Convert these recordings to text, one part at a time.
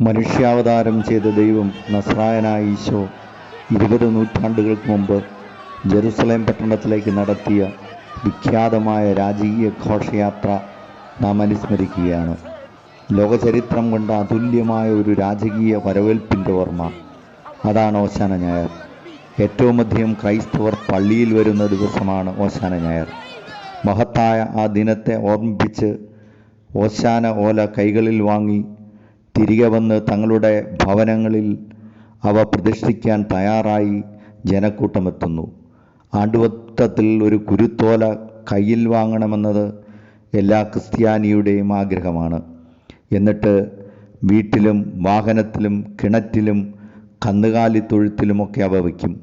മനുഷ്യാവതാരം ചെയ്ത ദൈവം നസ്രായനായ ഈശോ 20 നൂറ്റാണ്ടുകൾക്ക് മുമ്പ് ജെറുസലേം പട്ടണത്തിലേക്ക് നടത്തിയ വിഖ്യാതമായ രാജകീയ ഘോഷയാത്ര നാം അനുസ്മരിക്കുകയാണ്. ലോകചരിത്രം കൊണ്ട അതുല്യമായ ഒരു രാജകീയ വരവേൽപ്പിൻ്റെ ഓർമ്മ. അതാണ് ഓശാന ഞായർ. ഏറ്റവും അധികം ക്രൈസ്തവർ പള്ളിയിൽ വരുന്ന ദിവസമാണ് ഓശാന ഞായർ. മഹത്തായ ആ ദിനത്തെ ഓർമ്മിപ്പിച്ച് ഓശാന ഓല കൈകളിൽ വാങ്ങി തിരികെ വന്ന് തങ്ങളുടെ ഭവനങ്ങളിൽ അവ പ്രതിഷ്ഠിക്കാൻ തയ്യാറായി ജനക്കൂട്ടമെത്തുന്നു. ആണ്ടുവട്ടത്തിൽ ഒരു കുരുത്തോല കയ്യിൽ വാങ്ങണമെന്നത് എല്ലാ ക്രിസ്ത്യാനിയുടെയും ആഗ്രഹമാണ്. എന്നിട്ട് വീട്ടിലും വാഹനത്തിലും കിണറ്റിലും കന്നുകാലിത്തൊഴുത്തിലുമൊക്കെ അവ വയ്ക്കും.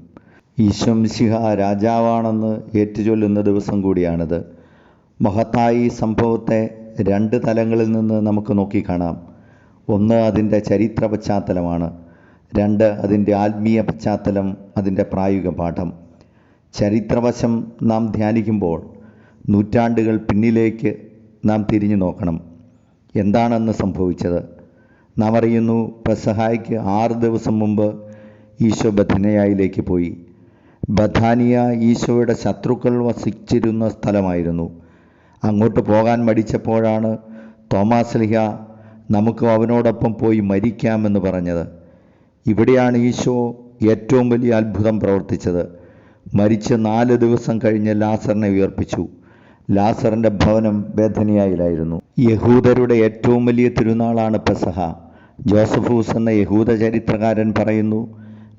ഈശോ മിശിഹ രാജാവാണെന്ന് ഏറ്റുചൊല്ലുന്ന ദിവസം കൂടിയാണിത്. മഹത്തായ ഈ സംഭവത്തെ 2 തലങ്ങളിൽ നിന്ന് നമുക്ക് നോക്കിക്കാണാം. ഒന്ന് അതിൻ്റെ ചരിത്ര പശ്ചാത്തലമാണ്. 2 അതിൻ്റെ ആത്മീയ പശ്ചാത്തലം, അതിൻ്റെ പ്രായോഗിക പാഠം. ചരിത്രവശം നാം ധ്യാനിക്കുമ്പോൾ നൂറ്റാണ്ടുകൾ പിന്നിലേക്ക് നാം തിരിഞ്ഞു നോക്കണം. എന്താണെന്ന് സംഭവിച്ചത്? നാം അറിയുന്നു, പെസഹായ്ക്ക് 6 ദിവസം മുമ്പ് ഈശോ ബഥനിയയിലേക്ക് പോയി. ബഥാനിയ ഈശോയുടെ ശത്രുക്കൾ വസിച്ചിരുന്ന സ്ഥലമായിരുന്നു. അങ്ങോട്ട് പോകാൻ മടിച്ചപ്പോഴാണ് തോമാശ്ലീഹ നമുക്ക് അവനോടൊപ്പം പോയി മരിക്കാമെന്ന് പറഞ്ഞത്. ഇവിടെയാണ് ഈശോ ഏറ്റവും വലിയ അത്ഭുതം പ്രവർത്തിച്ചത്. മരിച്ച് 4 ദിവസം കഴിഞ്ഞ് ലാസറിനെ ഉയർപ്പിച്ചു. ലാസറിൻ്റെ ഭവനം ബേഥനിയയിലായിരുന്നു. യഹൂദരുടെ ഏറ്റവും വലിയ തിരുനാളാണ് പെസഹ. ജോസഫൂസ് എന്ന യഹൂദ ചരിത്രകാരൻ പറയുന്നു,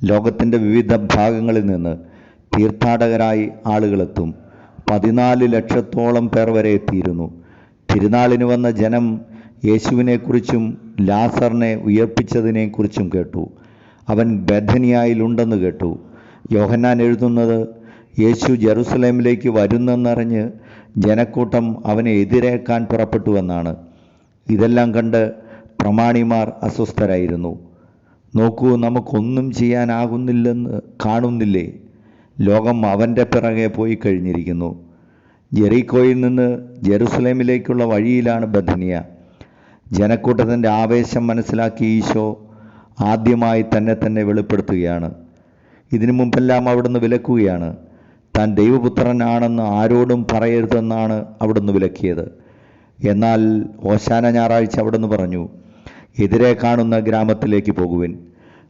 ലോകത്തിൻ്റെ വിവിധ ഭാഗങ്ങളിൽ നിന്ന് തീർത്ഥാടകരായി ആളുകളെത്തും. 14 ലക്ഷത്തോളം പേർ വരെ എത്തിയിരുന്നു. തിരുനാളിന് വന്ന ജനം യേശുവിനെക്കുറിച്ചും ലാസറിനെ ഉയർപ്പിച്ചതിനെക്കുറിച്ചും കേട്ടു. അവൻ ബേഥനിയയിലുണ്ടെന്ന് കേട്ടു. യോഹന്നാൻ എഴുതുന്നത്, യേശു ജെറുസലേമിലേക്ക് വരുന്നെന്നറിഞ്ഞ് ജനക്കൂട്ടം അവനെ എതിരേക്കാൻ പുറപ്പെട്ടുവെന്നാണ്. ഇതെല്ലാം കണ്ട് പ്രമാണിമാർ അസ്വസ്ഥരായിരുന്നു. നോക്കൂ, നമുക്കൊന്നും ചെയ്യാനാകുന്നില്ലെന്ന് കാണുന്നില്ലേ? ലോകം അവൻ്റെ പിറകെ പോയി കഴിഞ്ഞിരിക്കുന്നു. ജെറീക്കോയിൽ നിന്ന് ജെറുസലേമിലേക്കുള്ള വഴിയിലാണ് ബഥനിയ. ജനക്കൂട്ടത്തിൻ്റെ ആവേശം മനസ്സിലാക്കി ഈശോ ആദ്യമായി തന്നെ വെളിപ്പെടുത്തുകയാണ്. ഇതിനു മുമ്പെല്ലാം അവിടുന്ന് വിലക്കുകയാണ്. താൻ ദൈവപുത്രനാണെന്ന് ആരോടും പറയരുതെന്നാണ് അവിടുന്ന് വിലക്കിയത്. എന്നാൽ ഓശാന ഞായറാഴ്ച അവിടുന്ന് പറഞ്ഞു, എതിരെ കാണുന്ന ഗ്രാമത്തിലേക്ക് പോകുവിൻ.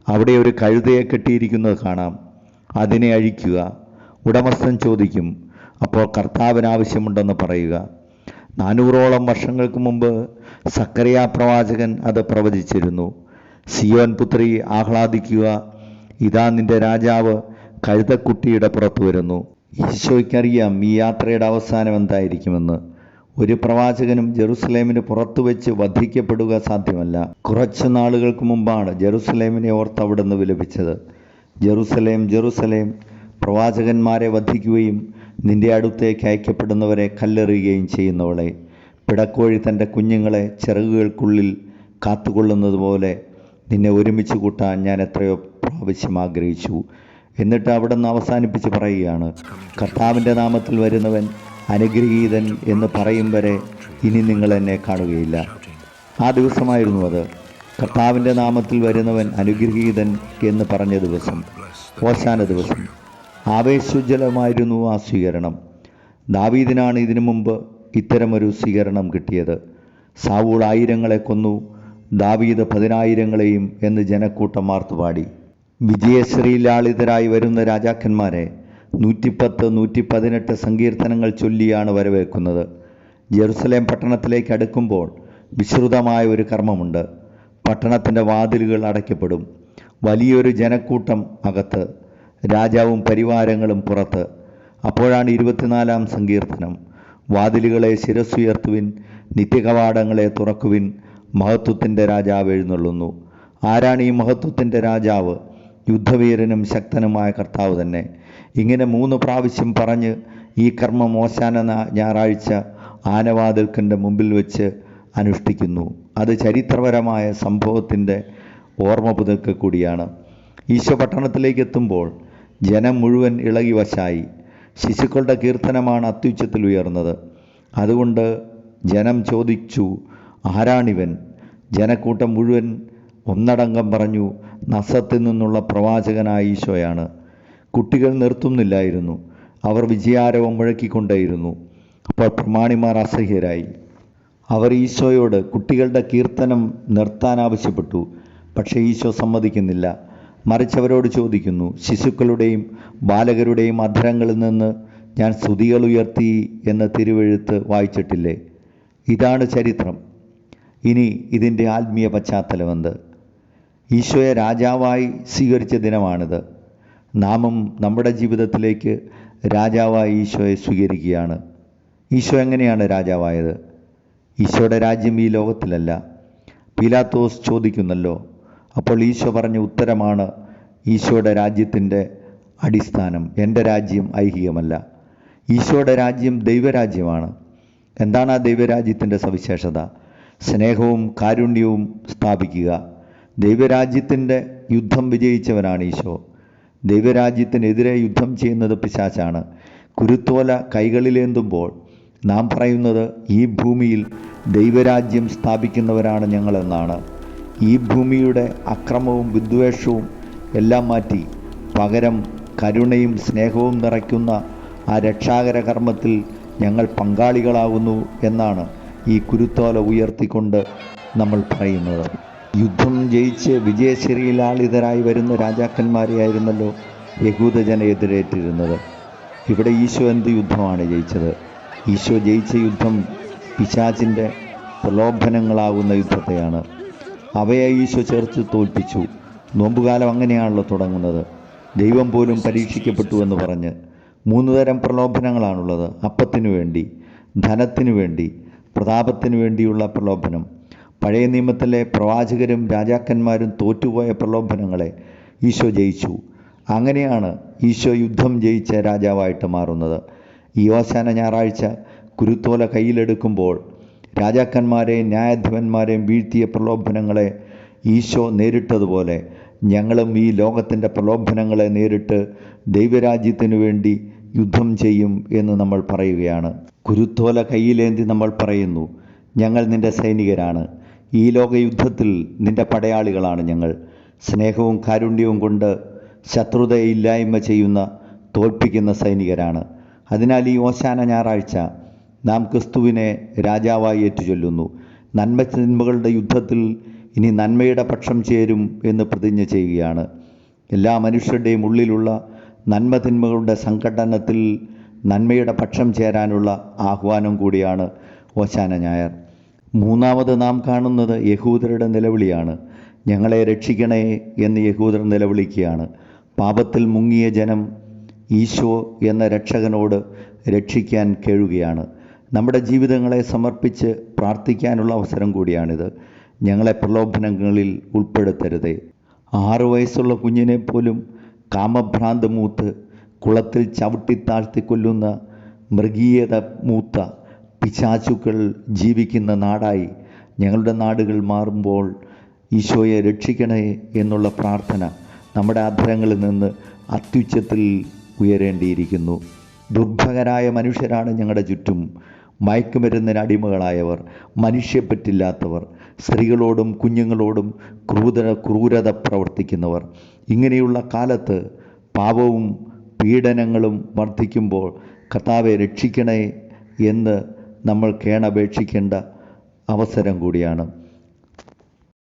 അവിടെ ഒരു കഴുതയെ കെട്ടിയിരിക്കുന്നത് കാണാം. അതിനെ അഴിക്കുക. ഉടമസ്ഥൻ ചോദിക്കും, അപ്പോൾ കർത്താവിന് ആവശ്യമുണ്ടെന്ന് പറയുക. 400ഓളം വർഷങ്ങൾക്ക് മുമ്പ് സക്കറിയ പ്രവാചകൻ അത് പ്രവചിച്ചിരുന്നു. സിയോൻ പുത്രി ആഹ്ലാദിക്കുക, ഇതാ നിന്റെ രാജാവ് കഴുതക്കുട്ടിയുടെ പുറത്തു വരുന്നു. ഈശോയ്ക്കറിയാം ഈ യാത്രയുടെ അവസാനം എന്തായിരിക്കുമെന്ന്. ഒരു പ്രവാചകനും ജെറുസലേമിന് പുറത്തു വെച്ച് വധിക്കപ്പെടുക സാധ്യമല്ല. കുറച്ച് നാളുകൾക്ക് മുമ്പാണ് ജെറുസലേമിനെ ഓർത്ത് അവിടുന്ന് വിലപിച്ചത്. ജെറുസലേം, ജെറുസലേം, പ്രവാചകന്മാരെ വധിക്കുകയും നിന്റെ അടുത്തേക്ക് അയക്കപ്പെടുന്നവരെ കല്ലെറിയുകയും ചെയ്യുന്നവളെ, പിടക്കോഴി തൻ്റെ കുഞ്ഞുങ്ങളെ ചിറകുകൾക്കുള്ളിൽ കാത്തുകൊള്ളുന്നത് പോലെ നിന്നെ ഒരുമിച്ച് കൂട്ടാൻ ഞാൻ എത്രയോ പ്രാവശ്യം ആഗ്രഹിച്ചു. എന്നിട്ട് അവിടെ നിന്ന് അവസാനിപ്പിച്ച് പറയുകയാണ്, കർത്താവിൻ്റെ നാമത്തിൽ വരുന്നവൻ അനുഗ്രഹീതൻ എന്ന് പറയും വരെ ഇനി നിങ്ങൾ എന്നെ കാണുകയില്ല. ആ ദിവസമായിരുന്നു അത്. കർത്താവിൻ്റെ നാമത്തിൽ വരുന്നവൻ അനുഗ്രഹീതൻ എന്ന് പറഞ്ഞ ദിവസം, ഓശാന ദിവസം. ആവേശോജ്വലമായിരുന്നു ആ സ്വീകരണം. ദാവീദിനാണ് ഇതിനു മുമ്പ് ഇത്തരമൊരു സ്വീകരണം കിട്ടിയത്. സാവൂൾ 1000 കൊന്നു, ദാവീദ് 10,000 എന്ന് ജനക്കൂട്ടം മാർത്തുപാടി. വിജയശ്രീലാളിതരായി വരുന്ന രാജാക്കന്മാരെ 110, 118 സങ്കീർത്തനങ്ങൾ ചൊല്ലിയാണ് വരവേൽക്കുന്നത്. ജെറുസലേം പട്ടണത്തിലേക്ക് അടുക്കുമ്പോൾ വിശ്രുതമായ ഒരു കർമ്മമുണ്ട്. പട്ടണത്തിൻ്റെ വാതിലുകൾ അടയ്ക്കപ്പെടും. വലിയൊരു ജനക്കൂട്ടം അകത്ത്, രാജാവും പരിവാരങ്ങളും പുറത്ത്. അപ്പോഴാണ് 24-ാം സങ്കീർത്തനം. വാതിലുകളെ ശിരസ്സുയർത്തുവിൻ, നിത്യകവാടങ്ങളെ തുറക്കുവിൻ, മഹത്വത്തിൻ്റെ രാജാവ് എഴുന്നള്ളുന്നു. ആരാണ് ഈ മഹത്വത്തിൻ്റെ രാജാവ്? യുദ്ധവീരനും ശക്തനുമായ കർത്താവ് തന്നെ. ഇങ്ങനെ 3 പ്രാവശ്യം പറഞ്ഞ് ഈ കർമ്മം ഓശാന ഞായറാഴ്ച ആനവാതിൽക്കൻ്റെ മുമ്പിൽ വെച്ച് അനുഷ്ഠിക്കുന്നു. അത് ചരിത്രപരമായ സംഭവത്തിൻ്റെ ഓർമ്മ പുതുക്കൽ കൂടിയാണ്. ഈശോ പട്ടണത്തിലേക്ക് എത്തുമ്പോൾ ജനം മുഴുവൻ ഇളകി വശായി. ശിശുക്കളുടെ കീർത്തനമാണ് അത്യുച്ചത്തിൽ ഉയർന്നത്. അതുകൊണ്ട് ജനം ചോദിച്ചു, ആരാണിവൻ? ജനക്കൂട്ടം മുഴുവൻ ഒന്നടങ്കം പറഞ്ഞു, നസത്തിൽ നിന്നുള്ള പ്രവാചകനായ ഈശോയാണ്. കുട്ടികൾ നിർത്തുന്നില്ലായിരുന്നു. അവർ വിജയാരവം മുഴക്കിക്കൊണ്ടേയിരുന്നു. അപ്പോൾ പ്രമാണിമാർ അസഹ്യരായി. അവർ ഈശോയോട് കുട്ടികളുടെ കീർത്തനം നിർത്താൻ ആവശ്യപ്പെട്ടു. പക്ഷേ ഈശോ സമ്മതിക്കുന്നില്ല. മറിച്ച് അവരോട് ചോദിക്കുന്നു, ശിശുക്കളുടെയും ബാലകരുടെയും അധരങ്ങളിൽ നിന്ന് ഞാൻ സ്തുതികൾ ഉയർത്തി എന്ന് തിരുവെഴുത്ത് വായിച്ചിട്ടില്ലേ? ഇതാണ് ചരിത്രം. ഇനി ഇതിൻ്റെ ആത്മീയ പശ്ചാത്തലമെന്ത്? ഈശോയെ രാജാവായി സ്വീകരിച്ച ദിനമാണിത്. നാമും നമ്മുടെ ജീവിതത്തിലേക്ക് രാജാവായി ഈശോയെ സ്വീകരിക്കുകയാണ്. ഈശോ എങ്ങനെയാണ് രാജാവായത്? ഈശോയുടെ രാജ്യം ഈ ലോകത്തിലല്ല. പീലാത്തോസ് ചോദിക്കുന്നല്ലോ. അപ്പോൾ ഈശോ പറഞ്ഞ ഉത്തരമാണ് ഈശോയുടെ രാജ്യത്തിൻ്റെ അടിസ്ഥാനം. എൻ്റെ രാജ്യം ഐഹികമല്ല. ഈശോയുടെ രാജ്യം ദൈവരാജ്യമാണ്. എന്താണ് ആ ദൈവരാജ്യത്തിൻ്റെ സവിശേഷത? സ്നേഹവും കാരുണ്യവും സ്ഥാപിക്കുക. ദൈവരാജ്യത്തിൻ്റെ യുദ്ധം വിജയിച്ചവനാണ് ഈശോ. ദൈവരാജ്യത്തിനെതിരെ യുദ്ധം ചെയ്യുന്നത് പിശാചാണ്. കുരുത്തോല കൈകളിലേന്തുമ്പോൾ നാം പറയുന്നത് ഈ ഭൂമിയിൽ ദൈവരാജ്യം സ്ഥാപിക്കുന്നവരാണ് ഞങ്ങളെന്നാണ്. ഈ ഭൂമിയുടെ അക്രമവും വിദ്വേഷവും എല്ലാം മാറ്റി പകരം കരുണയും സ്നേഹവും നിറയ്ക്കുന്ന ആ രക്ഷാകര കർമ്മത്തിൽ ഞങ്ങൾ പങ്കാളികളാകുന്നു എന്നാണ് ഈ കുരുത്തോല ഉയർത്തിക്കൊണ്ട് നമ്മൾ പറയുന്നത്. യുദ്ധം ജയിച്ച് വിജയശ്രീലാളിതരായി വരുന്ന രാജാക്കന്മാരെയായിരുന്നല്ലോ യഹൂദജന എതിരേറ്റിരുന്നത്. ഇവിടെ ഈശോ എന്ത് യുദ്ധമാണ് ജയിച്ചത്? ഈശോ ജയിച്ച യുദ്ധം പിശാചിൻ്റെ പ്രലോഭനങ്ങളാകുന്ന യുദ്ധത്തെയാണ്. അവയെ ഈശോ ചേർത്ത് തോൽപ്പിച്ചു. നോമ്പുകാലം അങ്ങനെയാണല്ലോ തുടങ്ങുന്നത്. ദൈവം പോലും പരീക്ഷിക്കപ്പെട്ടു എന്ന് പറഞ്ഞ് 3 തരം പ്രലോഭനങ്ങളാണുള്ളത്. അപ്പത്തിനു വേണ്ടി, ധനത്തിനു വേണ്ടി, പ്രതാപത്തിനു വേണ്ടിയുള്ള പ്രലോഭനം. പഴയ നിയമത്തിലെ പ്രവാചകരും രാജാക്കന്മാരും തോറ്റുപോയ പ്രലോഭനങ്ങളെ ഈശോ ജയിച്ചു. അങ്ങനെയാണ് ഈശോ യുദ്ധം ജയിച്ച രാജാവായിട്ട് മാറുന്നത്. ഈ ഓശാന ഞായറാഴ്ച കുരുത്തോല കയ്യിലെടുക്കുമ്പോൾ രാജാക്കന്മാരെയും ന്യായാധിപന്മാരെയും വീഴ്ത്തിയ പ്രലോഭനങ്ങളെ ഈശോ നേരിട്ടതുപോലെ ഞങ്ങളും ഈ ലോകത്തിൻ്റെ പ്രലോഭനങ്ങളെ നേരിട്ട് ദൈവരാജ്യത്തിനു വേണ്ടി യുദ്ധം ചെയ്യും എന്ന് നമ്മൾ പറയുകയാണ്. കുരുത്തോല കയ്യിലേന്തി നമ്മൾ പറയുന്നു, ഞങ്ങൾ നിൻ്റെ സൈനികരാണ്. ഈ ലോകയുദ്ധത്തിൽ നിൻ്റെ പടയാളികളാണ് ഞങ്ങൾ. സ്നേഹവും കാരുണ്യവും കൊണ്ട് ശത്രുതയില്ലായ്മ ചെയ്യുന്ന, തോൽപ്പിക്കുന്ന സൈനികരാണ്. അതിനാൽ ഈ ഓശാന ഞായറാഴ്ച നാം ക്രിസ്തുവിനെ രാജാവായി ഏറ്റുചൊല്ലുന്നു. നന്മ തിന്മകളുടെ യുദ്ധത്തിൽ ഇനി നന്മയുടെ പക്ഷം ചേരും എന്ന് പ്രതിജ്ഞ ചെയ്യുകയാണ്. എല്ലാ മനുഷ്യരുടെയും ഉള്ളിലുള്ള നന്മ തിന്മകളുടെ സംഘടനത്തിൽ നന്മയുടെ പക്ഷം ചേരാനുള്ള ആഹ്വാനം കൂടിയാണ് ഓശാന ഞായർ. മൂന്നാമത് നാം കാണുന്നത് യഹൂദരുടെ നിലവിളിയാണ്. ഞങ്ങളെ രക്ഷിക്കണേ എന്ന് യഹൂദർ നിലവിളിക്കുകയാണ്. പാപത്തിൽ മുങ്ങിയ ജനം ഈശോ എന്ന രക്ഷകനോട് രക്ഷിക്കാൻ കേഴുകയാണ്. നമ്മുടെ ജീവിതങ്ങളെ സമർപ്പിച്ച് പ്രാർത്ഥിക്കാനുള്ള അവസരം കൂടിയാണിത്. ഞങ്ങളെ പ്രലോഭനങ്ങളിൽ ഉൾപ്പെടുത്തരുതേ. 6 വയസ്സുള്ള കുഞ്ഞിനെ പോലും കാമഭ്രാന്ത് മൂത്ത് കുളത്തിൽ ചവിട്ടിത്താഴ്ത്തി കൊല്ലുന്ന മൃഗീയത മൂത്ത പിശാചുക്കൾ ജീവിക്കുന്ന നാടായി ഞങ്ങളുടെ നാടുകൾ മാറുമ്പോൾ ഈശോയെ രക്ഷിക്കണേ എന്നുള്ള പ്രാർത്ഥന നമ്മുടെ അധരങ്ങളിൽ നിന്ന് അത്യുച്ചത്തിൽ ഉയരേണ്ടിയിരിക്കുന്നു. ദുർഭകരായ മനുഷ്യരാണ് ഞങ്ങളുടെ ചുറ്റും. മയക്കുമരുന്നിന് അടിമകളായവർ, മനുഷ്യപ്പറ്റില്ലാത്തവർ, സ്ത്രീകളോടും കുഞ്ഞുങ്ങളോടും ക്രൂരത പ്രവർത്തിക്കുന്നവർ. ഇങ്ങനെയുള്ള കാലത്ത് പാപവും പീഡനങ്ങളും വർദ്ധിക്കുമ്പോൾ കർത്താവെ രക്ഷിക്കണേ എന്ന് നമ്മൾ കേണപേക്ഷിക്കേണ്ട അവസരം കൂടിയാണ്.